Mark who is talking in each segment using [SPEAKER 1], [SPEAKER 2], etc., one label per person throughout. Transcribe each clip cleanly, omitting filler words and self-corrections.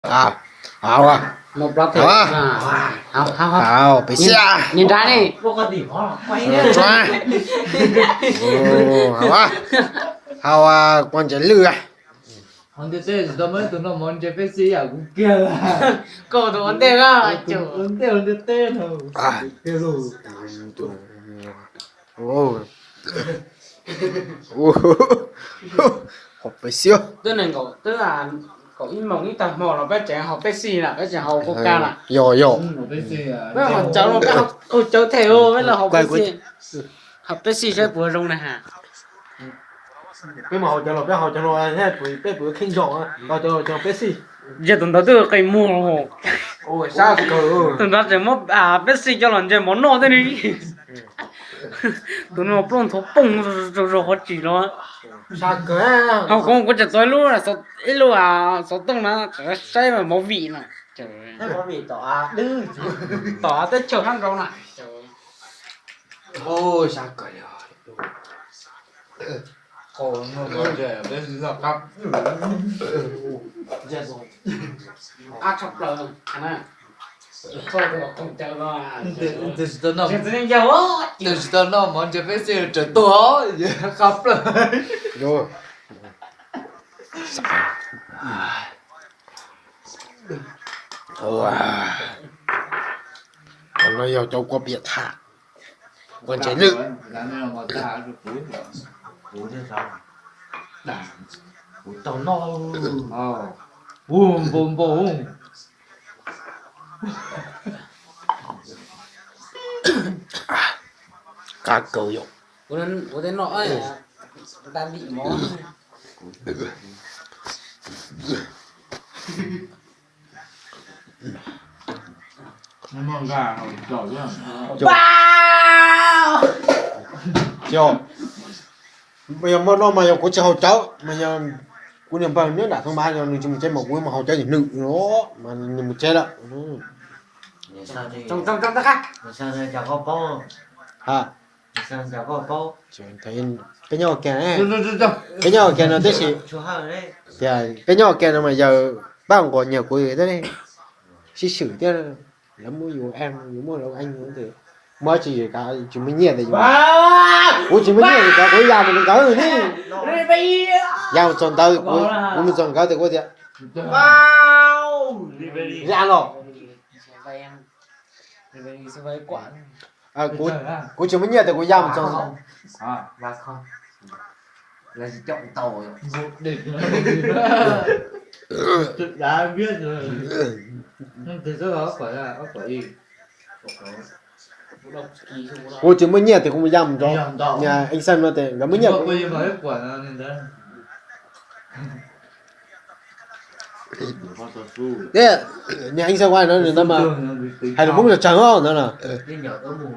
[SPEAKER 1] À, hào à,
[SPEAKER 2] một lọ thịt
[SPEAKER 1] à,
[SPEAKER 2] không
[SPEAKER 1] hào, bị xe,
[SPEAKER 2] nhìn ra đi
[SPEAKER 1] xoa, hào à, hào à, quan trọng lừa à,
[SPEAKER 3] 언제 때 너무 언제 뺐어야 웃겨.
[SPEAKER 2] cô tôi tiền á chủ
[SPEAKER 3] 언제 때 너.
[SPEAKER 1] à, ô, ô, học bị siêu,
[SPEAKER 2] tức là cậu tức là cậu in mộng ít tầm một là bé trẻ học bé xì là bé trẻ học coca là
[SPEAKER 1] yo yo,
[SPEAKER 3] 뺐어야.
[SPEAKER 2] bé học cháu nó bé học cô cháu theo bé là học bé
[SPEAKER 1] Quay
[SPEAKER 2] xì học bé xì sẽ vừa rong này hả
[SPEAKER 4] cái mà họ cho nó thế cái bữa kinh rộng á họ cho bé xì
[SPEAKER 2] giờ tụi nó từ cái mua hồ
[SPEAKER 4] ôi sao cơ
[SPEAKER 2] tụi nó chỉ mất bé xì cho lần chơi món nọ thế đi tụi nó plong thấu bông rồi họ chỉ nó
[SPEAKER 4] sao cơ
[SPEAKER 2] không không có chặt tối luôn là sao ít luôn à sao tông nó chỉ say mà máu vị này trời
[SPEAKER 4] thế có bị tỏ đư
[SPEAKER 2] tỏ tới chiều thằng rong này
[SPEAKER 1] ôi sao cười
[SPEAKER 3] 어, 너 언제 뺐어? 밥.
[SPEAKER 2] ác chọc lời anh à thôi được không chờ đâu à
[SPEAKER 3] 진짜 너
[SPEAKER 2] giờ tôi giàu á
[SPEAKER 3] 진짜 너 언제 뺐어요? 저 또. 값.
[SPEAKER 1] rồi, wow, còn nó yêu cho có biệt hạ, quan trọng lừa,
[SPEAKER 3] 라면 먹다 아주 보이네.
[SPEAKER 4] 어디서
[SPEAKER 3] 나.
[SPEAKER 4] 또 너.
[SPEAKER 3] 어. 봄.
[SPEAKER 1] cá cầu dụng,
[SPEAKER 2] của đến nọ ấy đang bị món
[SPEAKER 3] 뭔가 저요.
[SPEAKER 2] wow
[SPEAKER 1] chưa, bây giờ mà nó mà có cháu cháu, mà giờ cô niệm bằng nếu đã thông báo cho mình chơi một cuối mà họ chơi thì nữ nó mà một chơi đó,
[SPEAKER 2] trong tất cả
[SPEAKER 4] sao đây chả có bao
[SPEAKER 1] à,
[SPEAKER 4] sao chả có bao
[SPEAKER 1] chuyện thấy cái nhau kìa này,
[SPEAKER 3] 저.
[SPEAKER 1] cái nhau kìa nó tới gì,
[SPEAKER 4] chú hai đấy
[SPEAKER 1] thì cái nhau kìa nó mà giờ bao còn nhiều cuối thế này, xí xử thế lắm mua dù em dù mua đâu anh nữa thì mới chỉ cả chúng mình nhẹ thì ủa chúng mình nhẹ thì cả cuối già mình có rồi đi, già chọn tới cuối mình chọn cái thì cuối thiệt, ra rồi, à cuối chúng mình nhẹ thì cuối già mình chọn,
[SPEAKER 3] 아,
[SPEAKER 4] là không là trọng tàu
[SPEAKER 3] 네. đã biết rồi. Nhưng từ đó có phải gì?
[SPEAKER 1] cuối chúng mình nhẹ thì không già mình
[SPEAKER 3] Già
[SPEAKER 1] chọn,
[SPEAKER 3] chọn.
[SPEAKER 1] nhà anh Sơn nó thì nó mới nhẹ,
[SPEAKER 3] Có bao nhiêu mà hết quả nào nên đó.
[SPEAKER 1] đấy nhà anh Sơn qua nó người ta mà hay là muốn là trắng không nó là,
[SPEAKER 4] cái nhỏ ở mùa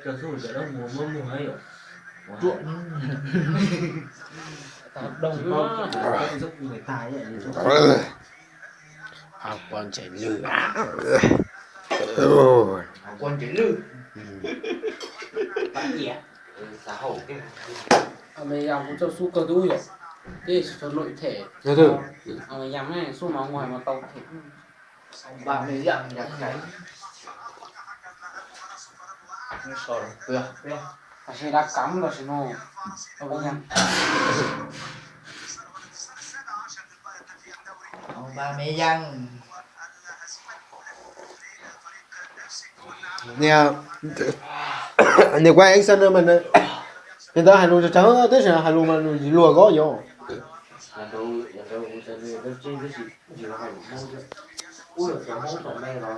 [SPEAKER 4] cho số giờ đó mùa ấy rồi
[SPEAKER 2] đồng nó
[SPEAKER 4] giúp người tài vậy
[SPEAKER 1] à quan chạy lừa,
[SPEAKER 3] Con chỉ lư.
[SPEAKER 2] bạn gì
[SPEAKER 4] xã hội cái
[SPEAKER 2] mày làm cũng cho su cơ đuôi rồi thế cho nội thể
[SPEAKER 1] nghe thử,
[SPEAKER 2] mày nhắm này su mà ngoài mà tàu thể
[SPEAKER 4] ông bà mẹ dặn nhặt cái
[SPEAKER 2] à sẽ đã cắm rồi chứ nó ông nhắm
[SPEAKER 3] Ông ba mẹ dân.
[SPEAKER 1] nè nè qua anh Sơn mình người ta hành luôn cho trắng tới giờ hành luôn mà lùa có vô,
[SPEAKER 4] là đâu cũng sẽ đi đâu trên cái gì gì là phải mua chứ ui là món này rồi